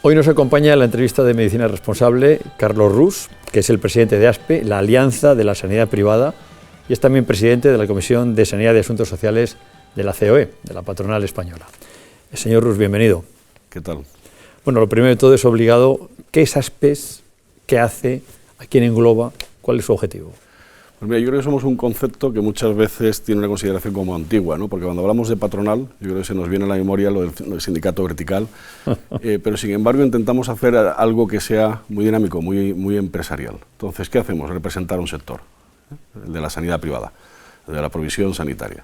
Hoy nos acompaña en la entrevista de Medicina Responsable Carlos Rus, que es el presidente de ASPE, la Alianza de la Sanidad Privada, y es también presidente de la Comisión de Sanidad y Asuntos Sociales de la COE, de la patronal española. Señor Rus, bienvenido. ¿Qué tal? Bueno, lo primero de todo es obligado, ¿qué es ASPE? ¿Qué hace? ¿A quién engloba? ¿Cuál es su objetivo? Pues mira, yo creo que somos un concepto que muchas veces tiene una consideración como antigua, ¿no? Porque cuando hablamos de patronal, yo creo que se nos viene a la memoria lo del sindicato vertical, pero sin embargo intentamos hacer algo que sea muy dinámico, muy empresarial. Entonces, ¿qué hacemos? Representar un sector, el de la sanidad privada, el de la provisión sanitaria,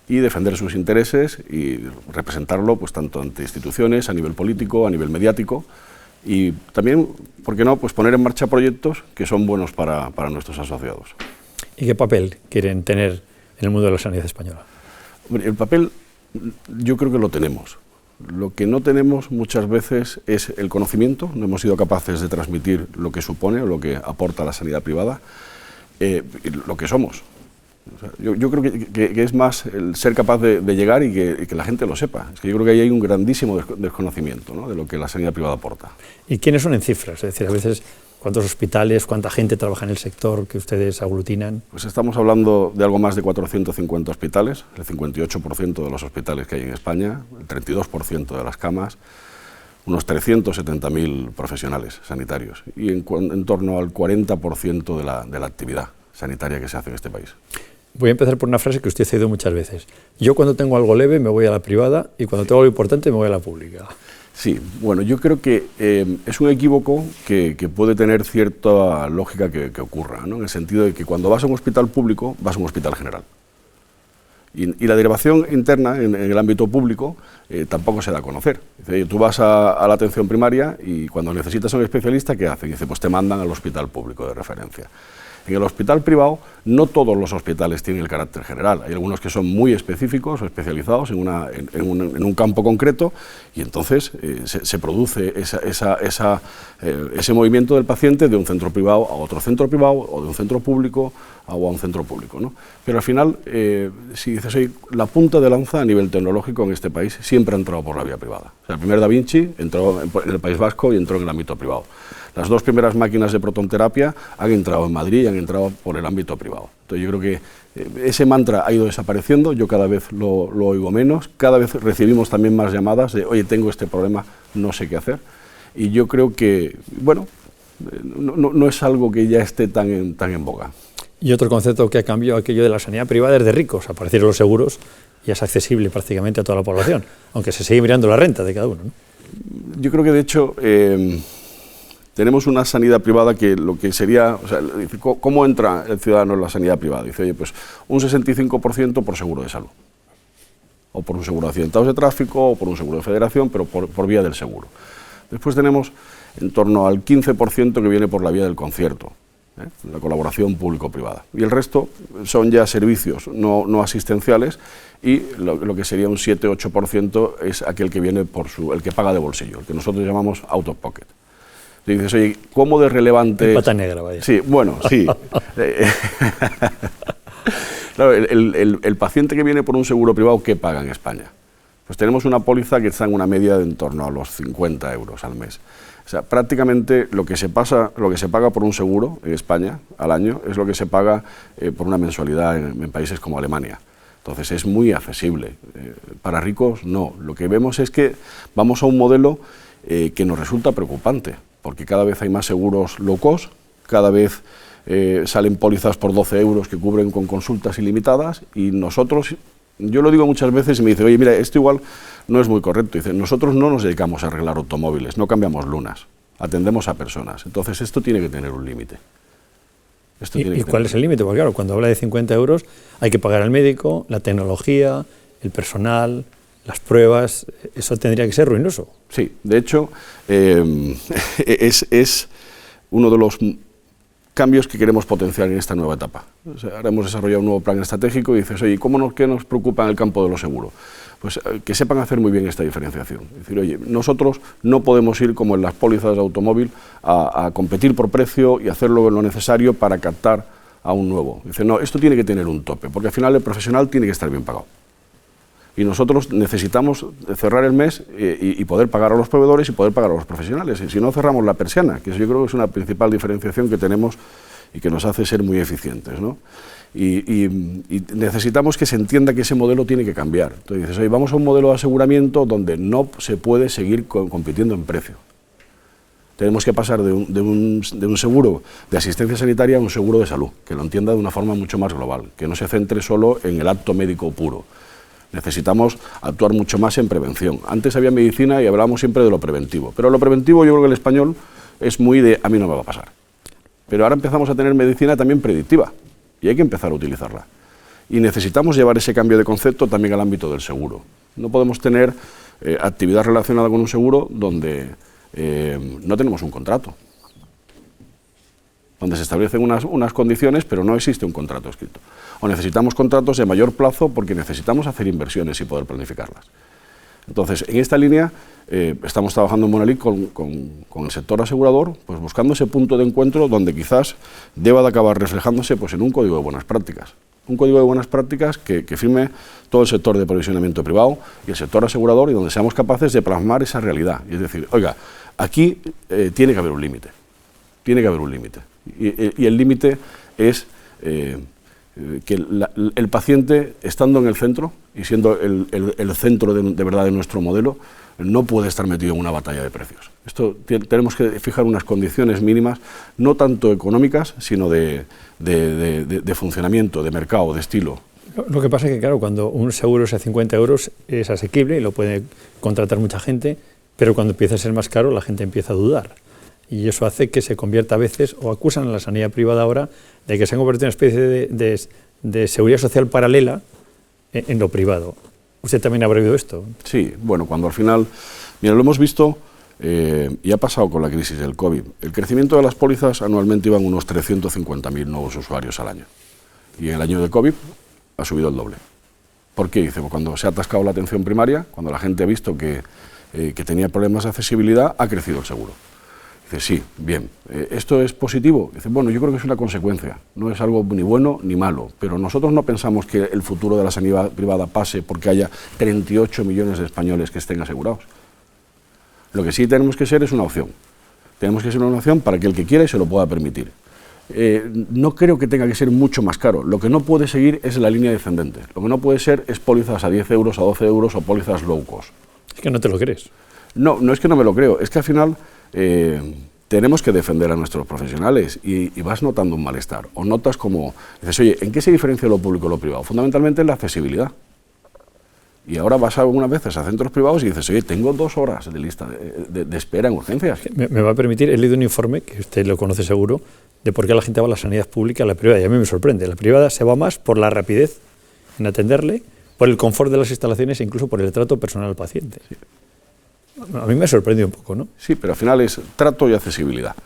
y defender sus intereses y representarlo pues tanto ante instituciones, a nivel político, a nivel mediático, y también, ¿por qué no?, pues poner en marcha proyectos que son buenos para nuestros asociados. ¿Y qué papel quieren tener en el mundo de la sanidad española? El papel yo creo que lo tenemos. Lo que no tenemos muchas veces es el conocimiento, no hemos sido capaces de transmitir lo que supone o lo que aporta la sanidad privada, lo que somos. O sea, yo creo que es más el ser capaz de llegar y que la gente lo sepa. Es que yo creo que ahí hay un grandísimo desconocimiento, ¿no?, de lo que la sanidad privada aporta. ¿Y quiénes son en cifras? Es decir, a veces, ¿cuántos hospitales, cuánta gente trabaja en el sector que ustedes aglutinan? Pues estamos hablando de algo más de 450 hospitales, el 58% de los hospitales que hay en España, el 32% de las camas, unos 370.000 profesionales sanitarios y en torno al 40% de la actividad sanitaria que se hace en este país. Voy a empezar por una frase que usted ha oído muchas veces. Yo cuando tengo algo leve me voy a la privada y cuando tengo algo importante me voy a la pública. Sí, bueno, yo creo que es un equívoco que puede tener cierta lógica que ocurra, ¿no?, en el sentido de que cuando vas a un hospital público, vas a un hospital general. Y la derivación interna en el ámbito público tampoco se da a conocer. Dice, tú vas a la atención primaria y cuando necesitas a un especialista, ¿qué hacen? Dice, pues te mandan al hospital público de referencia. En el hospital privado, no todos los hospitales tienen el carácter general. Hay algunos que son muy específicos o especializados en un campo concreto y entonces se produce ese movimiento del paciente de un centro privado a otro centro privado o de un centro público a un centro público, ¿no? Pero al final, si dices, oye, la punta de lanza a nivel tecnológico en este país siempre ha entrado por la vía privada. O sea, el primer Da Vinci entró en el País Vasco y entró en el ámbito privado. Las dos primeras máquinas de protonterapia han entrado en Madrid y han entrado por el ámbito privado. Entonces yo creo que ese mantra ha ido desapareciendo, yo cada vez lo oigo menos, cada vez recibimos también más llamadas de, oye, tengo este problema, no sé qué hacer. Y yo creo que, bueno, no es algo que ya esté tan en boga. Y otro concepto que ha cambiado, aquello de la sanidad privada, es de ricos. Aparecieron los seguros y es accesible prácticamente a toda la población, aunque se sigue mirando la renta de cada uno, ¿no? Yo creo que de hecho tenemos una sanidad privada que lo que sería, o sea, ¿cómo entra el ciudadano en la sanidad privada? Dice, oye, pues un 65% por seguro de salud, o por un seguro de accidentados de tráfico, o por un seguro de federación, pero por vía del seguro. Después tenemos en torno al 15% que viene por la vía del concierto, la colaboración público-privada. Y el resto son ya servicios no asistenciales y lo que sería un 7-8% es aquel que viene el que paga de bolsillo, el que nosotros llamamos out of pocket. Y dices, oye, ¿cómo de relevante? El pata negra, vaya. Sí, bueno, sí. Claro, el paciente que viene por un seguro privado, ¿qué paga en España? Pues tenemos una póliza que está en una media de en torno a los 50 euros al mes. O sea, prácticamente lo que se paga por un seguro en España al año es lo que se paga por una mensualidad en países como Alemania. Entonces es muy accesible. Para ricos no. Lo que vemos es que vamos a un modelo que nos resulta preocupante, porque cada vez hay más seguros low cost, cada vez salen pólizas por 12 euros que cubren con consultas ilimitadas y nosotros, yo lo digo muchas veces y me dice, oye, mira, esto igual no es muy correcto. Dice, nosotros no nos dedicamos a arreglar automóviles, no cambiamos lunas, atendemos a personas. Entonces esto tiene que tener un límite. ¿Y cuál es el límite? Porque claro, cuando habla de 50 euros hay que pagar al médico, la tecnología, el personal, las pruebas, eso tendría que ser ruinoso. Sí, de hecho, es uno de los cambios que queremos potenciar en esta nueva etapa. O sea, ahora hemos desarrollado un nuevo plan estratégico y dices, oye, ¿qué nos preocupa en el campo de lo seguro? Pues que sepan hacer muy bien esta diferenciación. Es decir, oye, nosotros no podemos ir como en las pólizas de automóvil a competir por precio y hacer lo necesario para captar a un nuevo. Dice, no, esto tiene que tener un tope, porque al final el profesional tiene que estar bien pagado. Y nosotros necesitamos cerrar el mes y poder pagar a los proveedores y poder pagar a los profesionales. Y si no, cerramos la persiana, que yo creo que es una principal diferenciación que tenemos y que nos hace ser muy eficientes, ¿no? Y necesitamos que se entienda que ese modelo tiene que cambiar. Entonces dices, oye, vamos a un modelo de aseguramiento donde no se puede seguir compitiendo en precio. Tenemos que pasar de un seguro de asistencia sanitaria a un seguro de salud, que lo entienda de una forma mucho más global, que no se centre solo en el acto médico puro. Necesitamos actuar mucho más en prevención. Antes había medicina y hablábamos siempre de lo preventivo, pero lo preventivo yo creo que el español es muy de a mí no me va a pasar. Pero ahora empezamos a tener medicina también predictiva y hay que empezar a utilizarla. Y necesitamos llevar ese cambio de concepto también al ámbito del seguro. No podemos tener actividad relacionada con un seguro donde no tenemos un contrato, donde se establecen unas condiciones pero no existe un contrato escrito. O necesitamos contratos de mayor plazo porque necesitamos hacer inversiones y poder planificarlas. Entonces, en esta línea estamos trabajando en Monalic con el sector asegurador, pues buscando ese punto de encuentro donde quizás deba de acabar reflejándose pues, en un código de buenas prácticas. Un código de buenas prácticas que firme todo el sector de provisionamiento privado y el sector asegurador y donde seamos capaces de plasmar esa realidad. Y es decir, oiga, aquí tiene que haber un límite. Tiene que haber un límite. Y el límite es que el paciente, estando en el centro y siendo el centro de verdad de nuestro modelo, no puede estar metido en una batalla de precios. Esto tenemos que fijar unas condiciones mínimas, no tanto económicas, sino de funcionamiento, de mercado, de estilo. Lo que pasa es que, claro, cuando un seguro es a 50 euros es asequible y lo puede contratar mucha gente, pero cuando empieza a ser más caro la gente empieza a dudar. Y eso hace que se convierta a veces, o acusan a la sanidad privada ahora, de que se ha convertido en una especie de seguridad social paralela en lo privado. ¿Usted también habrá oído esto? Sí, bueno, cuando al final, mira, lo hemos visto y ha pasado con la crisis del COVID. El crecimiento de las pólizas anualmente iban unos 350.000 nuevos usuarios al año. Y en el año del COVID ha subido el doble. ¿Por qué? Dice, cuando se ha atascado la atención primaria, cuando la gente ha visto que tenía problemas de accesibilidad, ha crecido el seguro. Dice, sí, bien, ¿esto es positivo? Dice, bueno, yo creo que es una consecuencia, no es algo ni bueno ni malo, pero nosotros no pensamos que el futuro de la sanidad privada pase porque haya 38 millones de españoles que estén asegurados. Lo que sí tenemos que ser es una opción. Tenemos que ser una opción para que el que quiera y se lo pueda permitir. No creo que tenga que ser mucho más caro. Lo que no puede seguir es la línea descendente. Lo que no puede ser es pólizas a 10 euros, a 12 euros o pólizas low cost. Es que no te lo crees. No, no es que no me lo creo, es que al final tenemos que defender a nuestros profesionales y vas notando un malestar. O notas como, dices, oye, ¿en qué se diferencia lo público y lo privado? Fundamentalmente en la accesibilidad. Y ahora vas algunas veces a centros privados y dices, oye, tengo 2 horas de lista de espera en urgencias. Me va a permitir, he leído un informe, que usted lo conoce seguro, de por qué la gente va a la sanidad pública a la privada. Y a mí me sorprende. La privada se va más por la rapidez en atenderle, por el confort de las instalaciones e incluso por el trato personal al paciente. Sí. A mí me ha sorprendido un poco, ¿no? Sí, pero al final es trato y accesibilidad.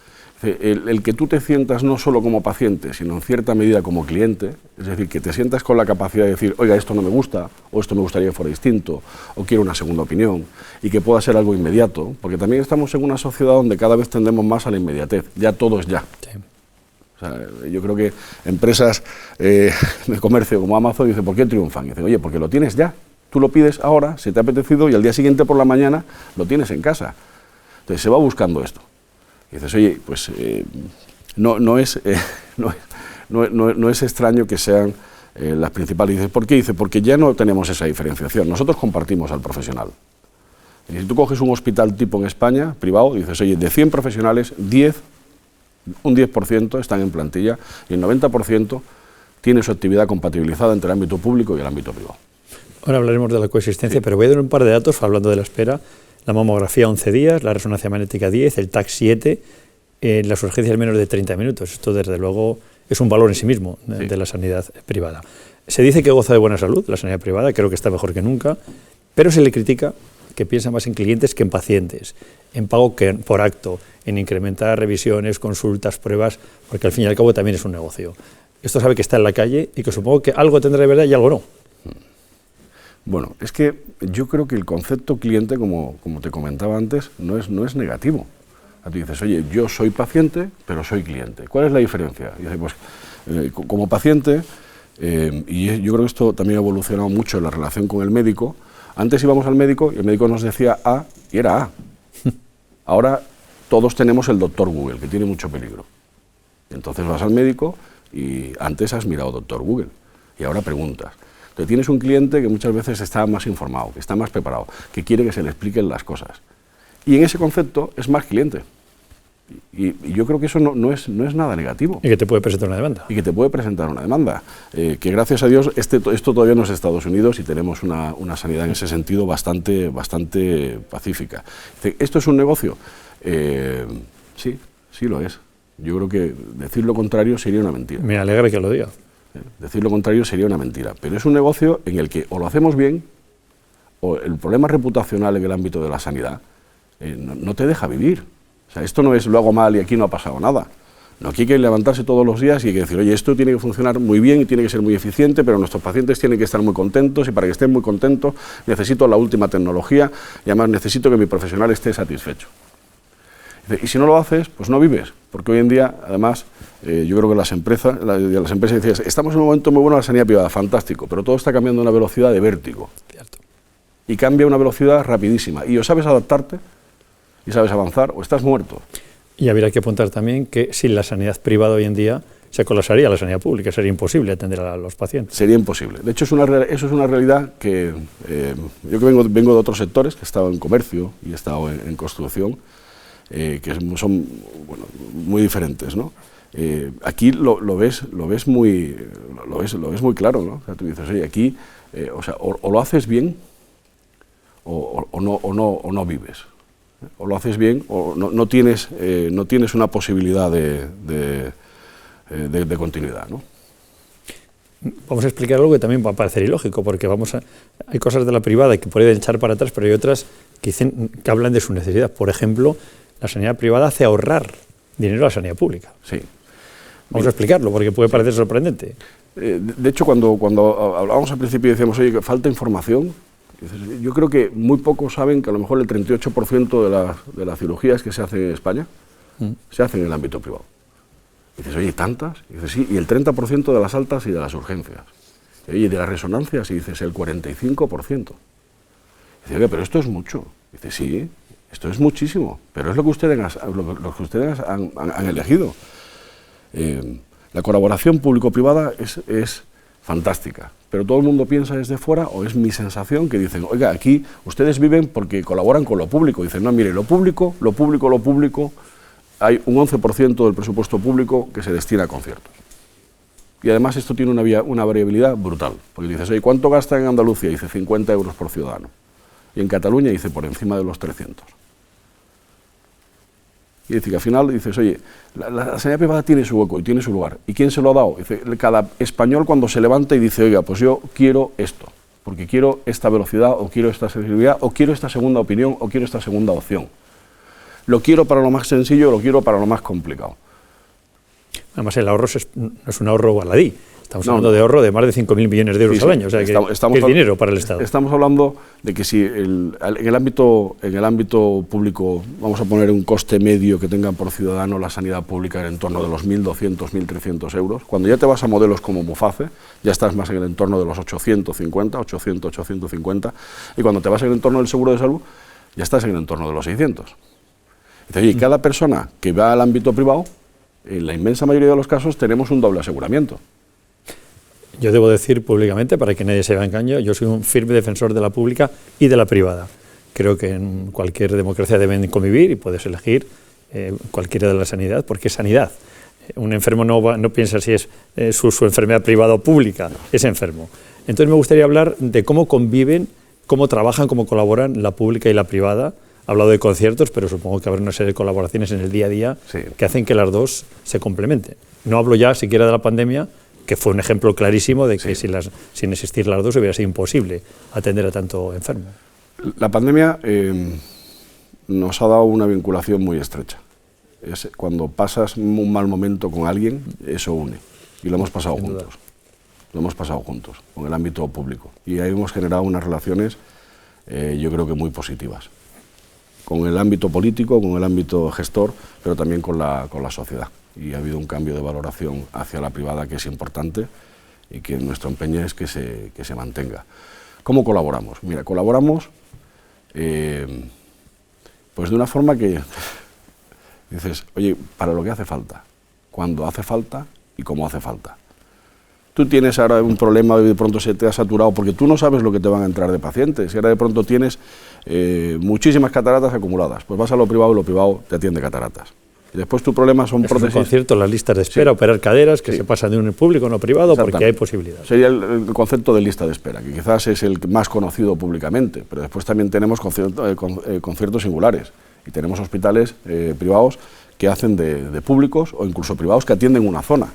El que tú te sientas no solo como paciente, sino en cierta medida como cliente, es decir, que te sientas con la capacidad de decir, oiga, esto no me gusta, o esto me gustaría que fuera distinto, o quiero una segunda opinión, y que pueda ser algo inmediato, porque también estamos en una sociedad donde cada vez tendemos más a la inmediatez, ya todo es ya. Sí. O sea, yo creo que empresas de comercio como Amazon dicen, ¿por qué triunfan? Y dicen, oye, porque lo tienes ya. Tú lo pides ahora, si te ha apetecido, y al día siguiente por la mañana lo tienes en casa. Entonces se va buscando esto. Y dices, oye, pues no es extraño que sean las principales. Y dices, ¿por qué? Dice, porque ya no tenemos esa diferenciación. Nosotros compartimos al profesional. Y si tú coges un hospital tipo en España, privado, y dices, oye, de 100 profesionales, un 10% están en plantilla y el 90% tiene su actividad compatibilizada entre el ámbito público y el ámbito privado. Ahora hablaremos de la coexistencia, sí. Pero voy a dar un par de datos hablando de la espera. La mamografía 11 días, la resonancia magnética 10, el TAC 7, las urgencias menos de 30 minutos. Esto, desde luego, es un valor en sí mismo de la sanidad privada. Se dice que goza de buena salud la sanidad privada, creo que está mejor que nunca, pero se le critica que piensa más en clientes que en pacientes, en pago que por acto, en incrementar revisiones, consultas, pruebas, porque al fin y al cabo también es un negocio. Esto sabe que está en la calle y que supongo que algo tendrá de verdad y algo no. Bueno, es que yo creo que el concepto cliente, como te comentaba antes, no es negativo. Tú dices, oye, yo soy paciente, pero soy cliente. ¿Cuál es la diferencia? Y dice, pues, como paciente, Y yo creo que esto también ha evolucionado mucho en la relación con el médico. Antes íbamos al médico y el médico nos decía A y era A. Ahora todos tenemos el doctor Google, que tiene mucho peligro. Entonces vas al médico y antes has mirado doctor Google y ahora preguntas. Entonces tienes un cliente que muchas veces está más informado, que está más preparado, que quiere que se le expliquen las cosas. Y en ese concepto es más cliente. Y yo creo que eso no es nada negativo. Y que te puede presentar una demanda. Y que te puede presentar una demanda. Que gracias a Dios esto todavía no es Estados Unidos y tenemos una sanidad en ese sentido bastante pacífica. ¿Esto es un negocio? Sí lo es. Yo creo que decir lo contrario sería una mentira. Me alegra que lo diga. Decir lo contrario sería una mentira. Pero es un negocio en el que o lo hacemos bien o el problema reputacional en el ámbito de la sanidad no te deja vivir. O sea, esto no es lo hago mal y aquí no ha pasado nada. No, aquí hay que levantarse todos los días y hay que decir, oye, esto tiene que funcionar muy bien y tiene que ser muy eficiente, pero nuestros pacientes tienen que estar muy contentos y para que estén muy contentos necesito la última tecnología y además necesito que mi profesional esté satisfecho. Y si no lo haces, pues no vives, porque hoy en día, además, yo creo que las empresas dicen, estamos en un momento muy bueno en la sanidad privada, fantástico, pero todo está cambiando a una velocidad de vértigo. Cierto. Y cambia a una velocidad rapidísima. Y o sabes adaptarte y sabes avanzar o estás muerto. Y habría que apuntar también que sin la sanidad privada hoy en día se colapsaría la sanidad pública, sería imposible atender a los pacientes. Sería imposible. De hecho, eso es una realidad que yo que vengo de otros sectores, que he estado en comercio y he estado en construcción, que son muy diferentes, ¿no? Aquí lo ves muy claro, ¿no? O sea, tú dices, oye, aquí o lo haces bien o no vives. O lo haces bien o no tienes una posibilidad de continuidad, ¿no? Vamos a explicar algo que también va a parecer ilógico, porque hay cosas de la privada que pueden echar para atrás, pero hay otras que hablan de su necesidad. Por ejemplo, la sanidad privada hace ahorrar dinero a la sanidad pública. Sí. Vamos a explicarlo, porque puede parecer sorprendente. De hecho, cuando hablábamos al principio y decíamos, oye, que falta información, yo creo que muy pocos saben que a lo mejor el 38% de las cirugías que se hacen en España se hacen en el ámbito privado. Y dices, oye, ¿tantas? Y dices, sí, y el 30% de las altas y de las urgencias. Y, oye, de las resonancias, y dices, el 45%. Y dices, oye, pero esto es mucho. Y dices, sí, esto es muchísimo, pero es lo que ustedes han elegido. La colaboración público-privada es fantástica, pero todo el mundo piensa desde fuera, o es mi sensación, que dicen, oiga, aquí ustedes viven porque colaboran con lo público. Dicen, no, mire, lo público, hay un 11% del presupuesto público que se destina a conciertos. Y además esto tiene una variabilidad brutal, porque dices, oye, ¿cuánto gasta en Andalucía? Dice 50 euros por ciudadano. Y en Cataluña dice por encima de los 300. Y dice que al final dices, oye, la sanidad privada tiene su hueco y tiene su lugar. ¿Y quién se lo ha dado? Dice, cada español cuando se levanta y dice, oiga, pues yo quiero esto, porque quiero esta velocidad, o quiero esta accesibilidad, o quiero esta segunda opinión, o quiero esta segunda opción. Lo quiero para lo más sencillo, lo quiero para lo más complicado. Además, el ahorro no es un ahorro baladí. Estamos hablando de ahorro de más de 5.000 millones de euros al año, o sea, que es dinero para el Estado. Estamos hablando de que si en el ámbito público vamos a poner un coste medio que tenga por ciudadano la sanidad pública en torno de los 1.200, 1.300 euros, cuando ya te vas a modelos como Muface, ya estás más en el entorno de los 850, 850, y cuando te vas en el entorno del seguro de salud, ya estás en el entorno de los 600. Y cada persona que va al ámbito privado, en la inmensa mayoría de los casos tenemos un doble aseguramiento. Yo debo decir públicamente, para que nadie se vea engaño, yo soy un firme defensor de la pública y de la privada. Creo que en cualquier democracia deben convivir y puedes elegir cualquiera de la sanidad, porque es sanidad. Un enfermo no piensa si es su enfermedad privada o pública, es enfermo. Entonces me gustaría hablar de cómo conviven, cómo trabajan, cómo colaboran la pública y la privada. He hablado de conciertos, pero supongo que habrá una serie de colaboraciones en el día a día que hacen que las dos se complementen. No hablo ya siquiera de la pandemia, que fue un ejemplo clarísimo de que sin existir las dos hubiera sido imposible atender a tanto enfermo. La pandemia nos ha dado una vinculación muy estrecha. Cuando pasas un mal momento con alguien, eso une. Y lo hemos pasado juntos. Lo hemos pasado juntos, con el ámbito público. Y ahí hemos generado unas relaciones, yo creo que muy positivas. Con el ámbito político, con el ámbito gestor, pero también con la sociedad. Y ha habido un cambio de valoración hacia la privada que es importante y que nuestro empeño es que se mantenga. ¿Cómo colaboramos? Mira, colaboramos pues de una forma que dices, oye, para lo que hace falta, cuando hace falta y cómo hace falta. Tú tienes ahora un problema y de pronto se te ha saturado porque tú no sabes lo que te van a entrar de pacientes y ahora de pronto tienes muchísimas cataratas acumuladas, pues vas a lo privado y lo privado te atiende cataratas. Y después tu problema son prótesis. Es un concierto, las listas de espera, sí. Operar caderas, que se pasan de un público a uno privado porque hay posibilidades. Sería el concepto de lista de espera, que quizás es el más conocido públicamente, pero después también tenemos conciertos singulares y tenemos hospitales privados que hacen de públicos o incluso privados que atienden una zona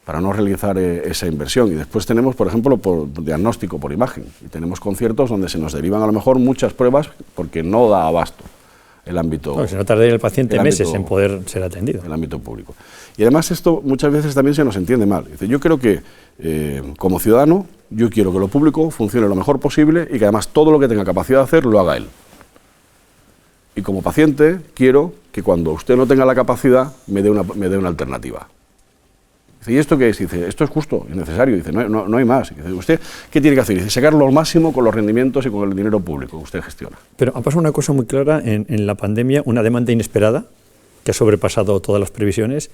para no realizar esa inversión. Y después tenemos, por ejemplo, por diagnóstico, por imagen. Y tenemos conciertos donde se nos derivan a lo mejor muchas pruebas porque no da abasto el ámbito... No, si no tardaría el paciente meses en poder ser atendido. El ámbito público. Y además esto muchas veces también se nos entiende mal. Dice, yo creo que como ciudadano, yo quiero que lo público funcione lo mejor posible y que además todo lo que tenga capacidad de hacer lo haga él. Y como paciente quiero que cuando usted no tenga la capacidad me dé una alternativa. ¿Y esto qué es? Dice, esto es justo, es necesario. Dice, no hay más. Dice, ¿usted qué tiene que hacer? Dice, sacarlo al máximo con los rendimientos y con el dinero público que usted gestiona. Pero ha pasado una cosa muy clara en la pandemia, una demanda inesperada que ha sobrepasado todas las previsiones.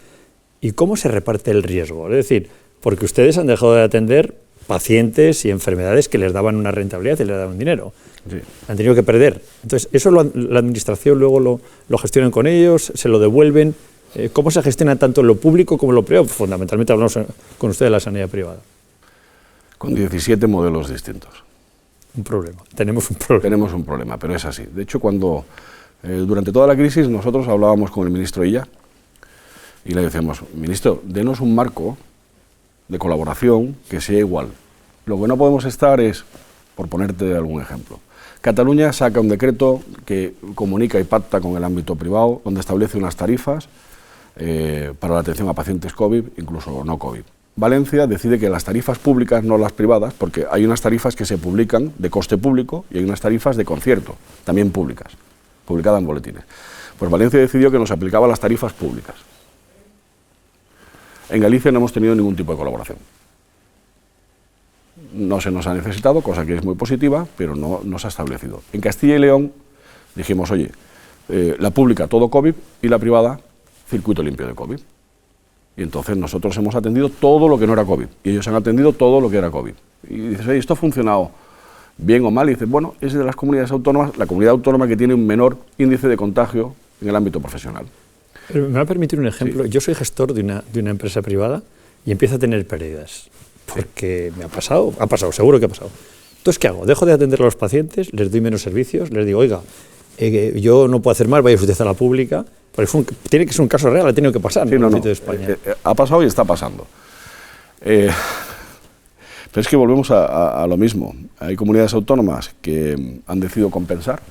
¿Y cómo se reparte el riesgo? Es decir, porque ustedes han dejado de atender pacientes y enfermedades que les daban una rentabilidad y les daban dinero. Sí. Han tenido que perder. Entonces, eso la administración luego lo gestionan con ellos, se lo devuelven. ¿Cómo se gestiona tanto lo público como lo privado? Fundamentalmente hablamos con usted de la sanidad privada. Con 17 modelos distintos. Un problema. Tenemos un problema. Tenemos un problema, pero es así. De hecho, cuando durante toda la crisis nosotros hablábamos con el ministro Illa y le decíamos, ministro, denos un marco de colaboración que sea igual. Lo que no podemos estar es, por ponerte algún ejemplo, Cataluña saca un decreto que comunica y pacta con el ámbito privado, donde establece unas tarifas para la atención a pacientes COVID, incluso no COVID. Valencia decide que las tarifas públicas, no las privadas, porque hay unas tarifas que se publican de coste público y hay unas tarifas de concierto, también públicas, publicadas en boletines. Pues Valencia decidió que nos aplicaba las tarifas públicas. En Galicia no hemos tenido ningún tipo de colaboración. No se nos ha necesitado, cosa que es muy positiva, pero no se ha establecido. En Castilla y León dijimos, oye, la pública todo COVID y la privada circuito limpio de COVID. Y entonces nosotros hemos atendido todo lo que no era COVID y ellos han atendido todo lo que era COVID. Y dices, oye, ¿esto ha funcionado bien o mal? Y dices, bueno, es de las comunidades autónomas, la comunidad autónoma que tiene un menor índice de contagio en el ámbito profesional. Pero me va a permitir un ejemplo. Sí. Yo soy gestor de una empresa privada y empiezo a tener pérdidas. Porque me ha pasado, seguro que ha pasado. Entonces, ¿qué hago? Dejo de atender a los pacientes, les doy menos servicios, les digo, oiga, yo no puedo hacer mal, vaya usted a la pública. Porque tiene que ser un caso real, ha tenido que pasar en el ámbito de España. Ha pasado y está pasando. Pero es que volvemos a lo mismo. Hay comunidades autónomas que han decidido compensar.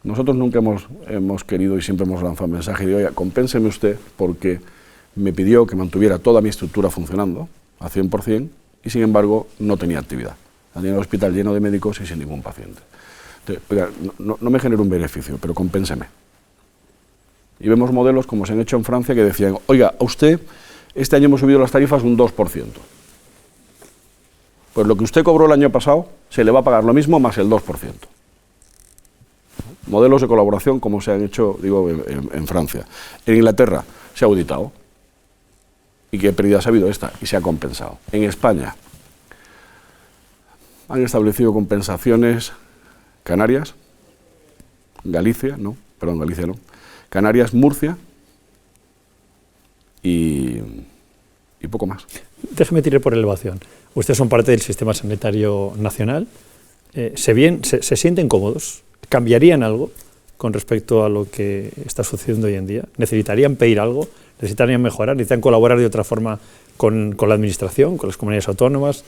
Nosotros nunca hemos querido y siempre hemos lanzado un mensaje de, oiga, compénseme usted porque me pidió que mantuviera toda mi estructura funcionando a 100% y sin embargo no tenía actividad. Tenía el hospital lleno de médicos y sin ningún paciente. Entonces, oiga, no me genera un beneficio, pero compénseme. Y vemos modelos como se han hecho en Francia que decían, oiga, a usted este año hemos subido las tarifas un 2%. Pues lo que usted cobró el año pasado se le va a pagar lo mismo más el 2%. Modelos de colaboración como se han hecho, digo, en Francia. En Inglaterra se ha auditado. ¿Y qué pérdidas ha habido esta? Y se ha compensado. En España han establecido compensaciones Canarias, Galicia no, Canarias, Murcia y poco más. Déjeme tirar por elevación. Ustedes son parte del sistema sanitario nacional. ¿Se sienten cómodos? ¿Cambiarían algo con respecto a lo que está sucediendo hoy en día? ¿Necesitarían pedir algo? ¿Necesitarían mejorar? ¿Necesitan colaborar de otra forma con la administración, con las comunidades autónomas,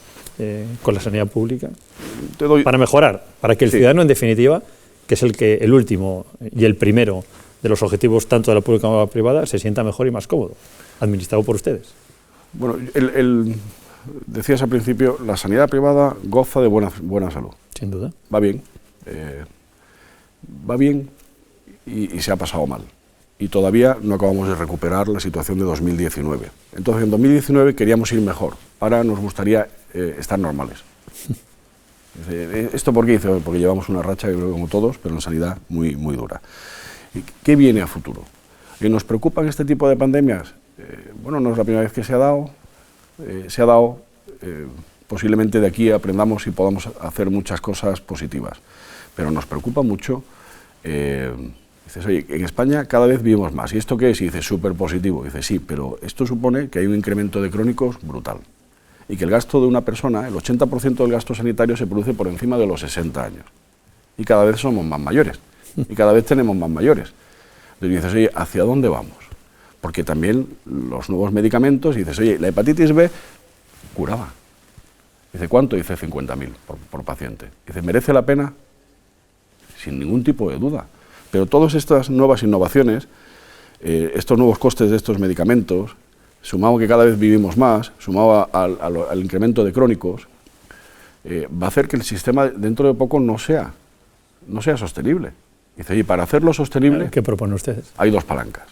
con la sanidad pública? Para mejorar, para que el ciudadano, en definitiva, que es el último y el primero de los objetivos tanto de la pública como de la privada, se sienta mejor y más cómodo, administrado por ustedes. Bueno, decías al principio, la sanidad privada goza de buena salud. Sin duda. Va bien y se ha pasado mal. y todavía no acabamos de recuperar la situación de 2019. Entonces, en 2019 queríamos ir mejor, ahora nos gustaría estar normales. ¿Esto por qué? Dice, porque llevamos una racha, yo creo que como todos, pero en sanidad muy, muy dura. ¿Qué viene a futuro? ¿Nos preocupan este tipo de pandemias? Bueno, no es la primera vez que se ha dado, posiblemente de aquí aprendamos y podamos hacer muchas cosas positivas, pero nos preocupa mucho. Dices, oye, en España cada vez vivimos más, ¿y esto qué es? Y dices, súper positivo. Dices, sí, pero esto supone que hay un incremento de crónicos brutal y que el gasto de una persona, el 80% del gasto sanitario se produce por encima de los 60 años y cada vez somos más mayores y cada vez tenemos más mayores. Entonces dices, oye, ¿hacia dónde vamos? Porque también los nuevos medicamentos, y dices, oye, la hepatitis B curaba. Dice, ¿cuánto? Dice, 50.000 por paciente. Dice, ¿merece la pena? Sin ningún tipo de duda. Pero todas estas nuevas innovaciones, estos nuevos costes de estos medicamentos, sumado que cada vez vivimos más, sumado al incremento de crónicos, va a hacer que el sistema dentro de poco no sea sostenible. Dice, y para hacerlo sostenible... ¿Qué proponen ustedes? Hay dos palancas.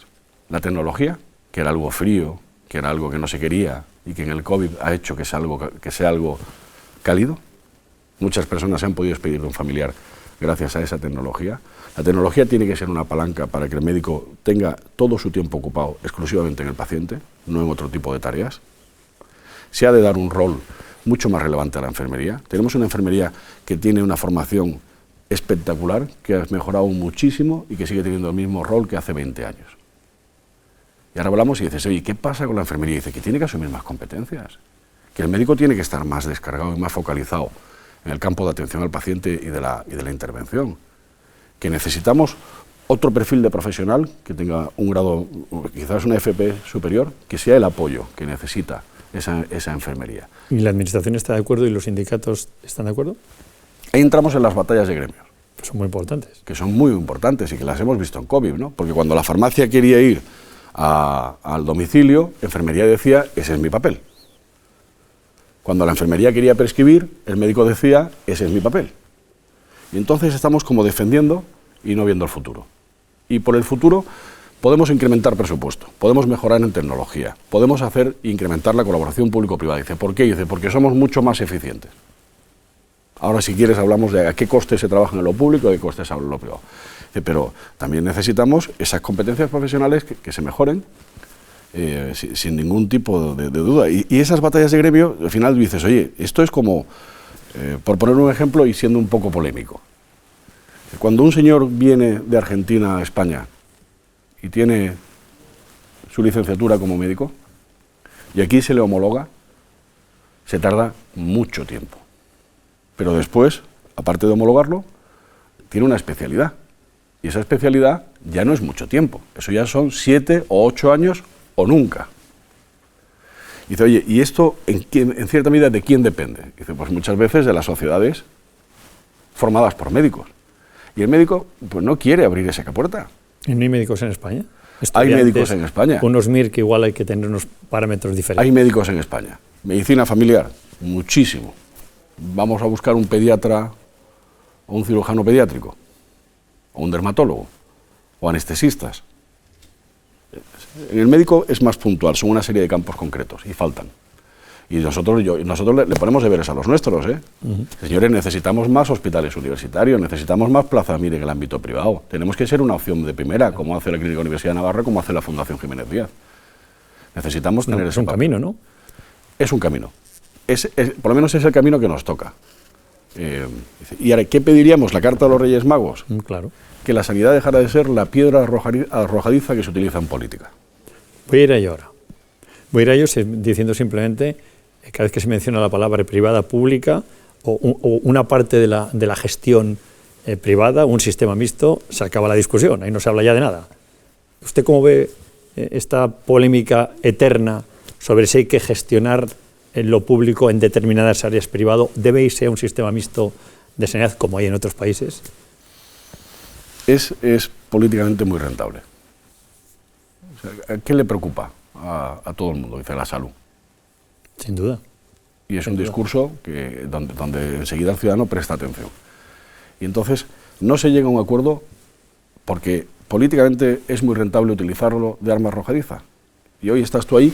La tecnología, que era algo frío, que era algo que no se quería y que en el COVID ha hecho que sea algo cálido. Muchas personas se han podido despedir de un familiar gracias a esa tecnología. La tecnología tiene que ser una palanca para que el médico tenga todo su tiempo ocupado exclusivamente en el paciente, no en otro tipo de tareas. Se ha de dar un rol mucho más relevante a la enfermería. Tenemos una enfermería que tiene una formación espectacular, que ha mejorado muchísimo y que sigue teniendo el mismo rol que hace 20 años. Y ahora hablamos y dices, oye, ¿qué pasa con la enfermería? Y dice que tiene que asumir más competencias, que el médico tiene que estar más descargado y más focalizado en el campo de atención al paciente y de la intervención, que necesitamos otro perfil de profesional que tenga un grado, quizás una FP superior, que sea el apoyo que necesita esa enfermería. ¿Y la administración está de acuerdo y los sindicatos están de acuerdo? Ahí entramos en las batallas de gremios. Pues son muy importantes. Que son muy importantes y que las hemos visto en COVID, ¿no? Porque cuando la farmacia quería ir al domicilio, enfermería decía, ese es mi papel. Cuando la enfermería quería prescribir, el médico decía, ese es mi papel. Y entonces estamos como defendiendo y no viendo el futuro. Y por el futuro podemos incrementar presupuesto, podemos mejorar en tecnología, podemos incrementar la colaboración público-privada. Dice, ¿por qué? Dice, porque somos mucho más eficientes. Ahora, si quieres, hablamos de a qué coste se trabaja en lo público y a qué coste se habla en lo privado. Dice, pero también necesitamos esas competencias profesionales que se mejoren sin ningún tipo de duda. Y esas batallas de gremio, al final dices, oye, esto es como, por poner un ejemplo y siendo un poco polémico, cuando un señor viene de Argentina a España y tiene su licenciatura como médico, y aquí se le homologa, se tarda mucho tiempo. Pero después, aparte de homologarlo, tiene una especialidad. Y esa especialidad ya no es mucho tiempo. Eso ya son 7 o 8 años o nunca. Y dice, oye, ¿y esto en cierta medida de quién depende? Y dice, pues muchas veces de las sociedades formadas por médicos. Y el médico pues no quiere abrir esa puerta. ¿Y no hay médicos en España? Hay médicos en España. Unos MIR que igual hay que tener unos parámetros diferentes. Hay médicos en España. Medicina familiar, muchísimo. Vamos a buscar un pediatra o un cirujano pediátrico, o un dermatólogo, o anestesistas. En el médico es más puntual, son una serie de campos concretos y faltan. Y nosotros le ponemos deberes a los nuestros. Señores, necesitamos más hospitales universitarios, necesitamos más plazas, mire, en el ámbito privado. Tenemos que ser una opción de primera, como hace la Clínica Universidad de Navarra, como hace la Fundación Jiménez Díaz. Necesitamos tener ese papel. Camino, ¿no? Es un camino. Por lo menos es el camino que nos toca. Y ahora, ¿qué pediríamos? La Carta de los Reyes Magos. Claro. Que la sanidad dejara de ser la piedra arrojadiza que se utiliza en política. Voy a ir a ello ahora. Voy a ir a ello diciendo simplemente, cada vez que se menciona la palabra privada, pública, o una parte de la gestión privada, un sistema mixto, se acaba la discusión, ahí no se habla ya de nada. ¿Usted cómo ve esta polémica eterna sobre si hay que gestionar en lo público en determinadas áreas privado? ¿Debe irse a un sistema mixto de sanidad como hay en otros países? Es políticamente muy rentable. O sea, ¿qué le preocupa a todo el mundo? Dice la salud. Sin duda. Y es un discurso donde enseguida el ciudadano presta atención. Y entonces no se llega a un acuerdo porque políticamente es muy rentable utilizarlo de arma arrojadiza. Y hoy estás tú ahí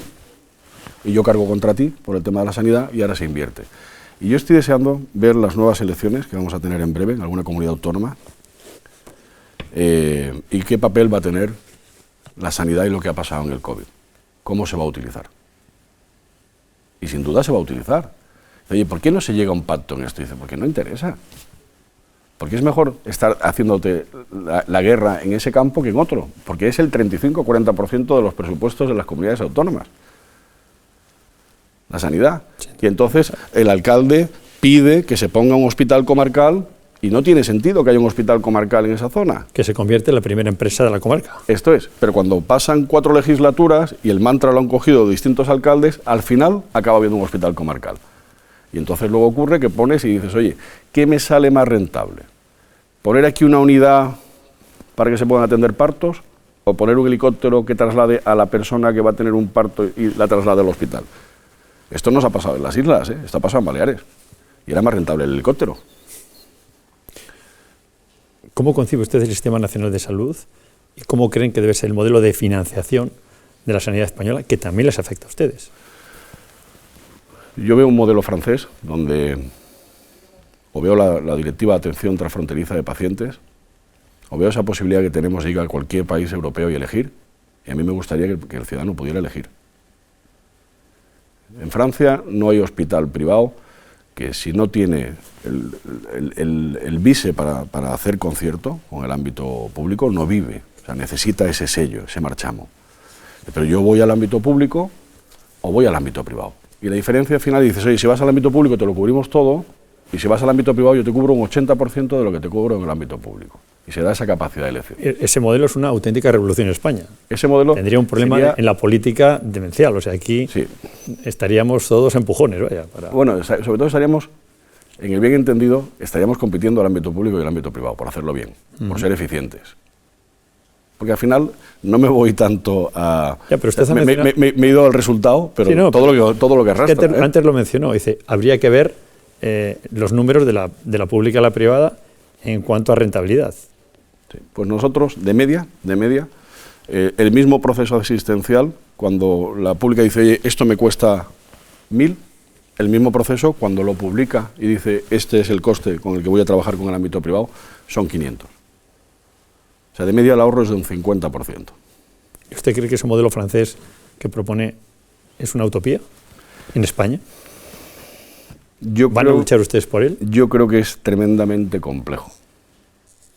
y yo cargo contra ti por el tema de la sanidad y ahora se invierte. Y yo estoy deseando ver las nuevas elecciones que vamos a tener en breve en alguna comunidad autónoma y qué papel va a tener la sanidad y lo que ha pasado en el COVID. ¿Cómo se va a utilizar? Y sin duda se va a utilizar. Oye, ¿por qué no se llega a un pacto en esto? Y dice, porque no interesa. Porque es mejor estar haciéndote la guerra en ese campo que en otro, porque es el 35-40% de los presupuestos de las comunidades autónomas. La sanidad. Y entonces el alcalde pide que se ponga un hospital comarcal y no tiene sentido que haya un hospital comarcal en esa zona. Que se convierte en la primera empresa de la comarca. Esto es, pero cuando pasan 4 legislaturas y el mantra lo han cogido distintos alcaldes, al final acaba habiendo un hospital comarcal. Y entonces luego ocurre que pones y dices, oye, ¿qué me sale más rentable? ¿Poner aquí una unidad para que se puedan atender partos o poner un helicóptero que traslade a la persona que va a tener un parto y la traslade al hospital? Esto no se ha pasado en las islas, esto ha pasado en Baleares. Y era más rentable el helicóptero. ¿Cómo concibe usted el Sistema Nacional de Salud y cómo creen que debe ser el modelo de financiación de la sanidad española que también les afecta a ustedes? Yo veo un modelo francés donde o veo la directiva de atención transfronteriza de pacientes o veo esa posibilidad que tenemos de ir a cualquier país europeo y elegir, y a mí me gustaría que el ciudadano pudiera elegir. En Francia no hay hospital privado que si no tiene el vise para hacer concierto con el ámbito público no vive, o sea, necesita ese sello, ese marchamo. Pero yo voy al ámbito público o voy al ámbito privado. Y la diferencia final dices, oye, si vas al ámbito público te lo cubrimos todo, y si vas al ámbito privado yo te cubro un 80% de lo que te cubro en el ámbito público. Y se da esa capacidad de elección. Ese modelo es una auténtica revolución en España. Ese modelo tendría un problema en la política demencial, o sea, aquí sí, estaríamos todos empujones. Vaya, Bueno, sobre todo estaríamos, en el bien entendido, estaríamos compitiendo al ámbito público y al ámbito privado, por hacerlo bien, por ser eficientes. Porque al final no me voy tanto a... Ya, pero usted me he ido al resultado, pero, sí, no, todo lo que arrastra. Antes lo mencionó, dice, habría que ver los números de la pública a la privada en cuanto a rentabilidad. Sí, pues nosotros, de media, el mismo proceso asistencial, cuando la pública dice, oye, esto me cuesta 1.000, el mismo proceso, cuando lo publica y dice, este es el coste con el que voy a trabajar con el ámbito privado, son 500. O sea, de media el ahorro es de un 50%. ¿Y usted cree que ese modelo francés que propone es una utopía en España? ¿Van a luchar ustedes por él? Yo creo que es tremendamente complejo.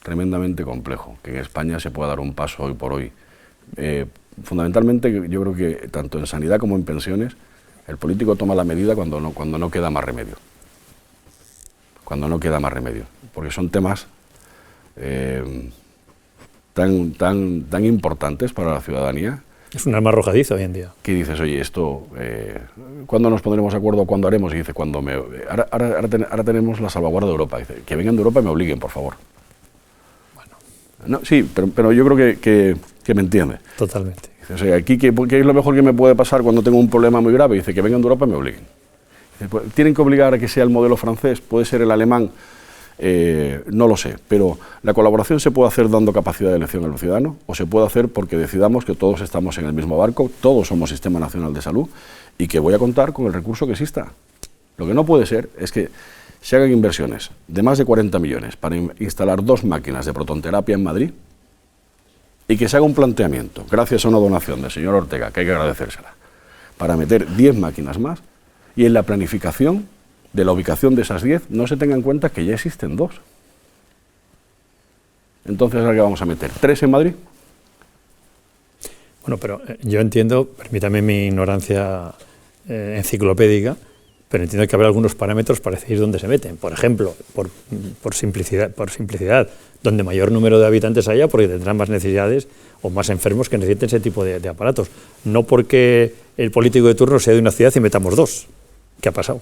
Tremendamente complejo, que en España se pueda dar un paso hoy por hoy. Fundamentalmente, yo creo que tanto en sanidad como en pensiones, el político toma la medida cuando no queda más remedio. Cuando no queda más remedio. Porque son temas tan importantes para la ciudadanía. Es un arma arrojadiza hoy en día. Que dices, oye, esto, ¿cuándo nos pondremos de acuerdo? ¿Cuándo haremos? Y dice, ahora tenemos la salvaguardia de Europa. Dice, que vengan de Europa y me obliguen, por favor. No, sí, pero yo creo que me entiende. Totalmente. Dice, o sea, aquí, ¿qué es lo mejor que me puede pasar cuando tengo un problema muy grave? Dice, que vengan de Europa y me obliguen. Dice, pues, ¿tienen que obligar a que sea el modelo francés? ¿Puede ser el alemán? No lo sé, pero la colaboración se puede hacer dando capacidad de elección al ciudadano o se puede hacer porque decidamos que todos estamos en el mismo barco, todos somos Sistema Nacional de Salud y que voy a contar con el recurso que exista. Lo que no puede ser es que se hagan inversiones de más de 40 millones para instalar 2 máquinas de protonterapia en Madrid y que se haga un planteamiento, gracias a una donación del señor Ortega, que hay que agradecérsela, para meter 10 máquinas más y en la planificación de la ubicación de esas 10 no se tenga en cuenta que ya existen 2. Entonces, ¿ahora qué vamos a meter? ¿3 en Madrid? Bueno, pero yo entiendo, permítame mi ignorancia enciclopédica, pero entiendo que habrá algunos parámetros para decidir dónde se meten. Por ejemplo, por simplicidad, donde mayor número de habitantes haya, porque tendrán más necesidades o más enfermos que necesiten ese tipo de aparatos. No porque el político de turno sea de una ciudad y metamos 2. ¿Qué ha pasado?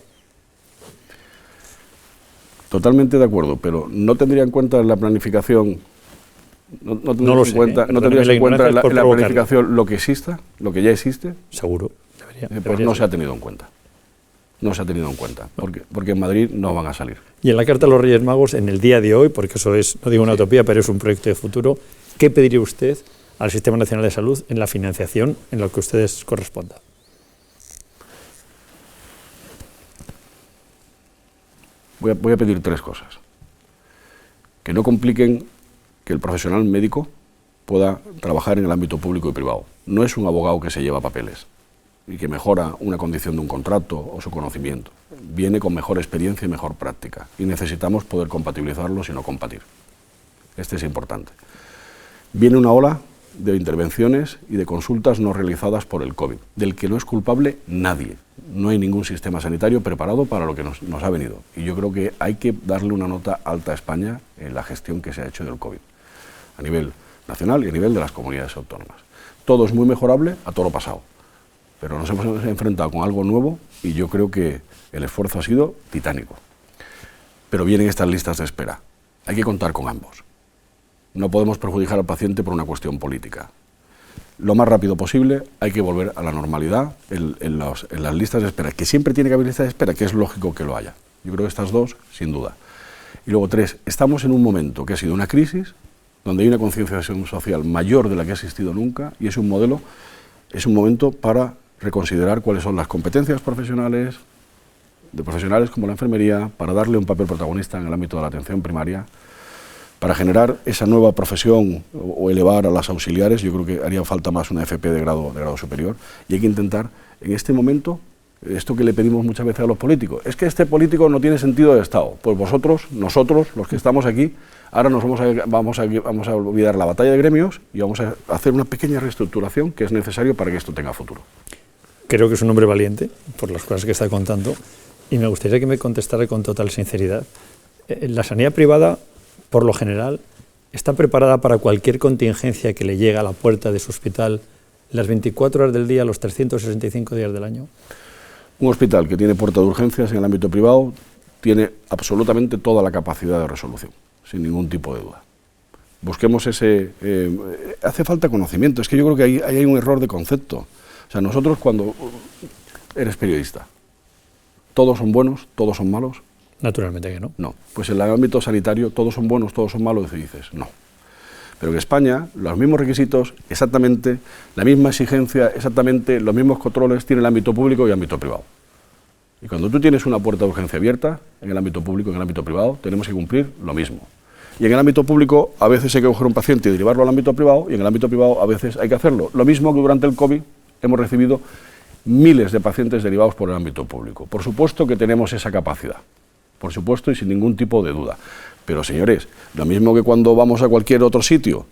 Totalmente de acuerdo, pero no tendría en cuenta en la planificación, no tendrías en cuenta en la planificación lo que exista, lo que ya existe. Seguro, pues no se ha tenido en cuenta. No se ha tenido en cuenta, porque en Madrid no van a salir. Y en la Carta a los Reyes Magos, en el día de hoy, porque eso es, no digo una utopía, pero es un proyecto de futuro, ¿qué pediría usted al Sistema Nacional de Salud en la financiación en lo que a ustedes corresponda? Voy a pedir 3 cosas. Que no compliquen que el profesional médico pueda trabajar en el ámbito público y privado. No es un abogado que se lleva papeles y que mejora una condición de un contrato o su conocimiento. Viene con mejor experiencia y mejor práctica. Y necesitamos poder compatibilizarlos y no compartir. Este es importante. Viene una ola de intervenciones y de consultas no realizadas por el COVID, del que no es culpable nadie. No hay ningún sistema sanitario preparado para lo que nos ha venido. Y yo creo que hay que darle una nota alta a España en la gestión que se ha hecho del COVID, a nivel nacional y a nivel de las comunidades autónomas. Todo es muy mejorable a todo lo pasado, pero nos hemos enfrentado con algo nuevo y yo creo que el esfuerzo ha sido titánico. Pero vienen estas listas de espera. Hay que contar con ambos. No podemos perjudicar al paciente por una cuestión política. Lo más rápido posible hay que volver a la normalidad en las listas de espera, que siempre tiene que haber listas de espera, que es lógico que lo haya. Yo creo que estas 2, sin duda. Y luego 3, estamos en un momento que ha sido una crisis, donde hay una concienciación social mayor de la que ha existido nunca, y es un momento para reconsiderar cuáles son las competencias profesionales, de profesionales como la enfermería, para darle un papel protagonista en el ámbito de la atención primaria, para generar esa nueva profesión o elevar a las auxiliares. Yo creo que haría falta más una FP de grado superior, y hay que intentar, en este momento, esto que le pedimos muchas veces a los políticos, es que este político no tiene sentido de Estado. Pues nosotros, los que estamos aquí, ahora nos vamos a olvidar la batalla de gremios y vamos a hacer una pequeña reestructuración que es necesario para que esto tenga futuro. Creo que es un hombre valiente, por las cosas que está contando, y me gustaría que me contestara con total sinceridad. La sanidad privada, por lo general, está preparada para cualquier contingencia que le llegue a la puerta de su hospital las 24 horas del día, los 365 días del año. Un hospital que tiene puerta de urgencias en el ámbito privado tiene absolutamente toda la capacidad de resolución, sin ningún tipo de duda. Busquemos ese... hace falta conocimiento, es que yo creo que ahí hay un error de concepto. O sea, nosotros cuando eres periodista, ¿todos son buenos, todos son malos? Naturalmente que no. No, pues en el ámbito sanitario todos son buenos, todos son malos, y dices, no. Pero en España, los mismos requisitos, exactamente, la misma exigencia, exactamente los mismos controles tiene el ámbito público y el ámbito privado. Y cuando tú tienes una puerta de urgencia abierta, en el ámbito público y en el ámbito privado, tenemos que cumplir lo mismo. Y en el ámbito público, a veces hay que coger un paciente y derivarlo al ámbito privado, y en el ámbito privado, a veces hay que hacerlo. Lo mismo que durante el COVID hemos recibido miles de pacientes derivados por el ámbito público. Por supuesto que tenemos esa capacidad, por supuesto, y sin ningún tipo de duda. Pero, señores, lo mismo que cuando vamos a cualquier otro sitio,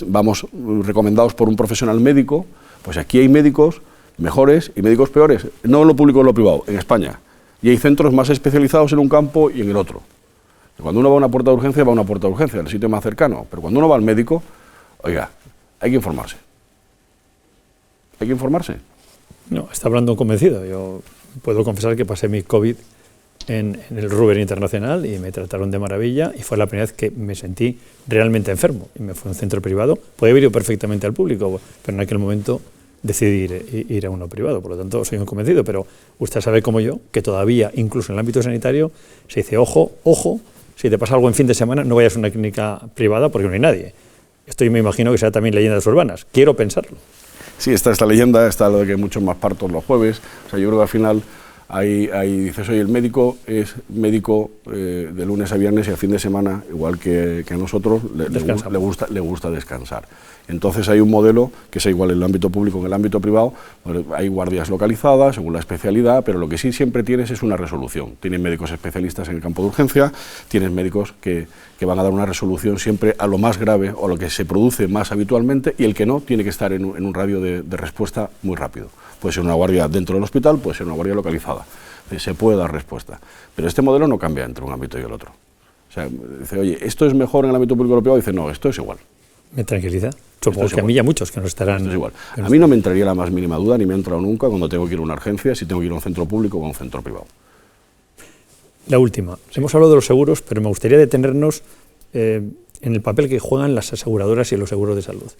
vamos recomendados por un profesional médico, pues aquí hay médicos mejores y médicos peores, no en lo público o en lo privado, en España. Y hay centros más especializados en un campo y en el otro. Cuando uno va a una puerta de urgencia, va a una puerta de urgencia, el sitio más cercano. Pero cuando uno va al médico, oiga, hay que informarse. Hay que informarse. No, está hablando convencido. Yo puedo confesar que pasé mi COVID en el Ruber Internacional y me trataron de maravilla, y fue la primera vez que me sentí realmente enfermo y me fui a un centro privado. Podía haber ido perfectamente al público, pero en aquel momento decidí ir a uno privado, por lo tanto soy un convencido, pero usted sabe como yo que todavía, incluso en el ámbito sanitario, se dice ojo, si te pasa algo en fin de semana no vayas a una clínica privada porque no hay nadie. Esto yo me imagino que sea también leyendas urbanas, quiero pensarlo. Sí, está esta leyenda, está lo de que hay muchos más partos los jueves, o sea, yo creo que al final ahí dices, oye, el médico es médico de lunes a viernes y al fin de semana, igual que a nosotros, le gusta descansar. Entonces hay un modelo que es igual en el ámbito público que en el ámbito privado, hay guardias localizadas según la especialidad, pero lo que sí siempre tienes es una resolución. Tienes médicos especialistas en el campo de urgencia, tienes médicos que van a dar una resolución siempre a lo más grave o a lo que se produce más habitualmente, y el que no tiene que estar en un radio de respuesta muy rápido. Puede ser una guardia dentro del hospital, puede ser una guardia localizada. Se puede dar respuesta. Pero este modelo no cambia entre un ámbito y el otro. O sea, dice, oye, ¿esto es mejor en el ámbito público o privado? Dice, no, esto es igual. Me tranquiliza. Supongo que a mí y a muchos que no estarán... Esto es igual. A mí no me entraría la más mínima duda, ni me ha entrado nunca cuando tengo que ir a una urgencia, si tengo que ir a un centro público o a un centro privado. La última. Hemos hablado de los seguros, pero me gustaría detenernos en el papel que juegan las aseguradoras y los seguros de salud.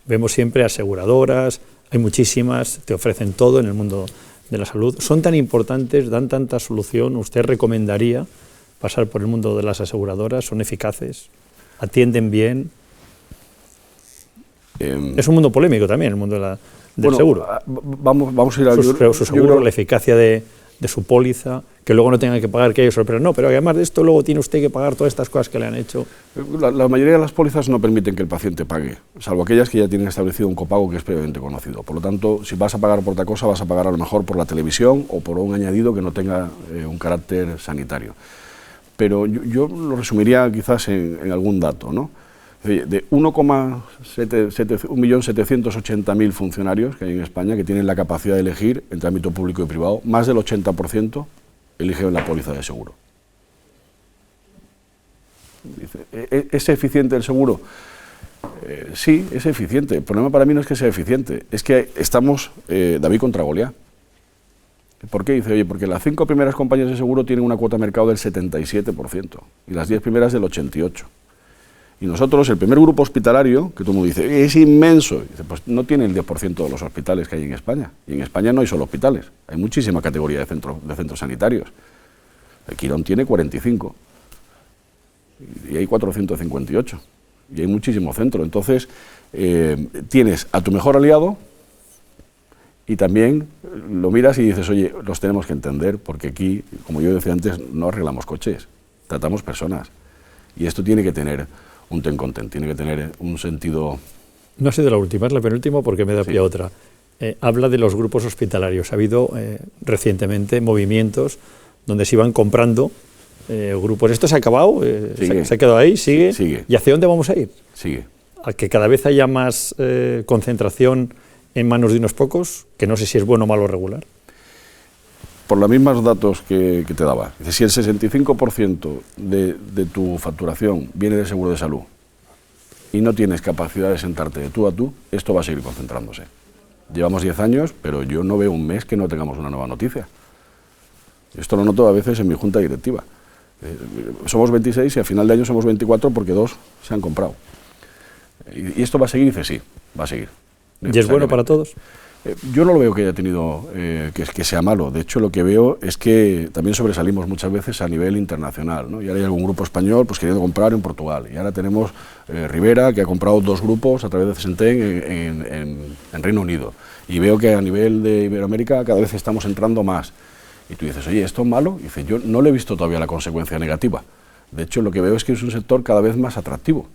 Vemos siempre aseguradoras, hay muchísimas, te ofrecen todo en el mundo de la salud. Son tan importantes, dan tanta solución. ¿Usted recomendaría pasar por el mundo de las aseguradoras? ¿Son eficaces? ¿Atienden bien? Es un mundo polémico también, el mundo del seguro. Vamos a ir a su seguro, la eficacia de su póliza, que luego no tenga que pagar, que ellos sorprendan. No, pero además de esto luego tiene usted que pagar todas estas cosas que le han hecho. La mayoría de las pólizas no permiten que el paciente pague, salvo aquellas que ya tienen establecido un copago que es previamente conocido. Por lo tanto, si vas a pagar por otra cosa, vas a pagar a lo mejor por la televisión o por un añadido que no tenga un carácter sanitario. Pero yo lo resumiría quizás en algún dato, ¿no? De 1.780.000 funcionarios que hay en España que tienen la capacidad de elegir entre ámbito público y privado, más del 80% eligen la póliza de seguro. ¿Es eficiente el seguro? Sí, es eficiente. El problema para mí no es que sea eficiente, es que estamos David contra Goliat. ¿Por qué? Dice, oye, porque las 5 primeras compañías de seguro tienen una cuota de mercado del 77% y las 10 primeras del 88%. Y nosotros, el primer grupo hospitalario, que todo el mundo dice, es inmenso, dice, pues no tiene el 10% de los hospitales que hay en España. Y en España no hay solo hospitales, hay muchísima categoría de centros sanitarios. El Quirón tiene 45 y hay 458 y hay muchísimo centro. Entonces, tienes a tu mejor aliado y también lo miras y dices, oye, los tenemos que entender porque aquí, como yo decía antes, no arreglamos coches, tratamos personas. Y esto tiene que tener un ten con ten, tiene que tener un sentido... No ha sido la última, es la penúltima porque me da pie a otra. Habla de los grupos hospitalarios. Ha habido recientemente movimientos donde se iban comprando grupos. ¿Esto se ha acabado? ¿Se ha quedado ahí? ¿Sigue? Sigue. ¿Y hacia dónde vamos a ir? Sigue. ¿A que cada vez haya más concentración en manos de unos pocos? Que no sé si es bueno, malo o regular. Por los mismos datos que te daba, si el 65% de tu facturación viene del seguro de salud y no tienes capacidad de sentarte de tú a tú, esto va a seguir concentrándose. Llevamos 10 años, pero yo no veo un mes que no tengamos una nueva noticia. Esto lo noto a veces en mi junta directiva. Somos 26 y a final de año somos 24 porque 2 se han comprado. ¿Y esto va a seguir? Dice sí, va a seguir. ¿Y es bueno para todos? Yo no lo veo que haya tenido que sea malo. De hecho, lo que veo es que también sobresalimos muchas veces a nivel internacional, ¿no? Y ahora hay algún grupo español pues queriendo comprar en Portugal. Y ahora tenemos Rivera, que ha comprado 2 grupos a través de Centen en Reino Unido. Y veo que a nivel de Iberoamérica cada vez estamos entrando más. Y tú dices, oye, ¿esto es malo? Y dices, yo no le he visto todavía la consecuencia negativa. De hecho, lo que veo es que es un sector cada vez más atractivo,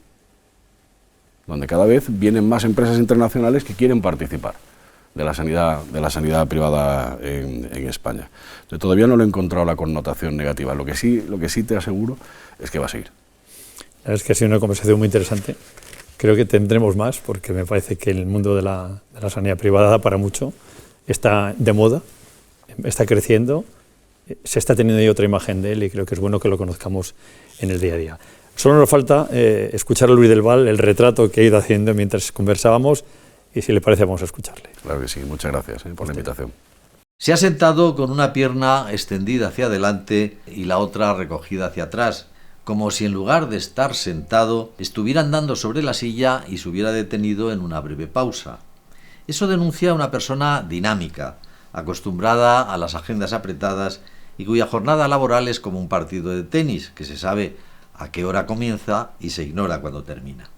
donde cada vez vienen más empresas internacionales que quieren participar de la sanidad privada en España. Entonces, todavía no le he encontrado la connotación negativa. Lo que sí te aseguro es que va a seguir. La verdad es que ha sido una conversación muy interesante. Creo que tendremos más, porque me parece que el mundo de la sanidad privada da para mucho. Está de moda, está creciendo, se está teniendo ahí otra imagen de él y creo que es bueno que lo conozcamos en el día a día. Solo nos falta escuchar a Luis del Val, el retrato que ha ido haciendo mientras conversábamos, y si le parece vamos a escucharle. Claro que sí, muchas gracias por la invitación. Se ha sentado con una pierna extendida hacia adelante y la otra recogida hacia atrás, como si en lugar de estar sentado estuviera andando sobre la silla y se hubiera detenido en una breve pausa. Eso denuncia a una persona dinámica, acostumbrada a las agendas apretadas y cuya jornada laboral es como un partido de tenis, que se sabe a qué hora comienza y se ignora cuando termina.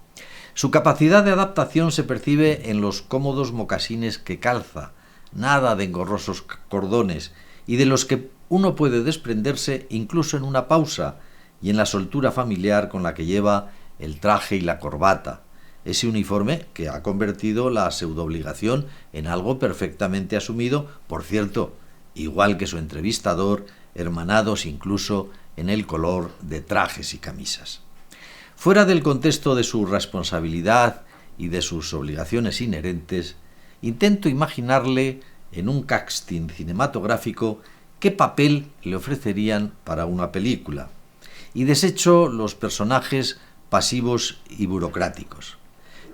Su capacidad de adaptación se percibe en los cómodos mocasines que calza, nada de engorrosos cordones, y de los que uno puede desprenderse incluso en una pausa, y en la soltura familiar con la que lleva el traje y la corbata, ese uniforme que ha convertido la pseudoobligación en algo perfectamente asumido, por cierto, igual que su entrevistador, hermanados incluso en el color de trajes y camisas. Fuera del contexto de su responsabilidad y de sus obligaciones inherentes, intento imaginarle en un casting cinematográfico qué papel le ofrecerían para una película, y desecho los personajes pasivos y burocráticos.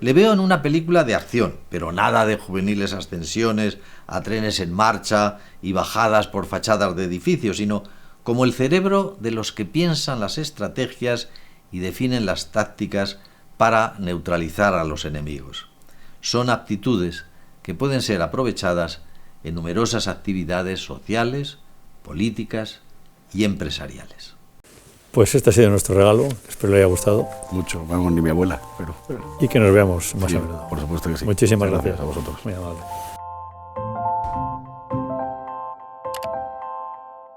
Le veo en una película de acción, pero nada de juveniles ascensiones a trenes en marcha y bajadas por fachadas de edificios, sino como el cerebro de los que piensan las estrategias y definen las tácticas para neutralizar a los enemigos. Son aptitudes que pueden ser aprovechadas en numerosas actividades sociales, políticas y empresariales. Pues este ha sido nuestro regalo, espero le haya gustado. Mucho, vamos, ni mi abuela, pero... Y que nos veamos más Sí, a menudo. por supuesto que sí. Muchísimas Muchas gracias a vosotros. Muy amable.